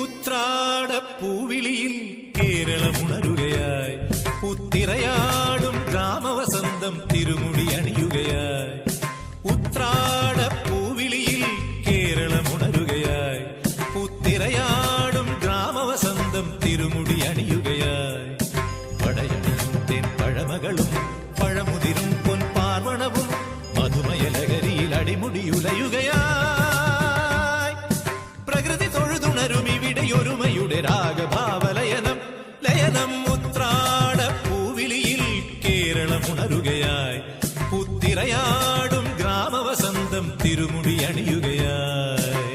ഉത്രാടപ്പൂവിളിയിൽ കേരളമുണരുകയായി, പുത്തിരയാടും ഗ്രാമവസന്തം തിരുമുടി അണിയുകയായി. ഉത്രാടപ്പൂവിളിയിൽ കേരളമുണരുകയായി, പുത്തിരയാടും ഗ്രാമവസന്തം തിരുമുടി അണിയുകയായി. പടയണിയും then പഴമകളും പഴമുതിരും പൊൻപാർവണവും മധുമയലകരിയിൽ അടിമുടിയുലയുകയായി. പ്രകൃതി തൊഴുതുണരും ഇവിടെയൊരുമയുടെ രാഗഭാവലയനം ലയനം. ഉത്രാടപ്പൂവിളിയിൽ കേരളമുണരുകയായി, പുത്തിരയാടും ഗ്രാമവസന്തം തിരുമുടി അണിയുകയായി.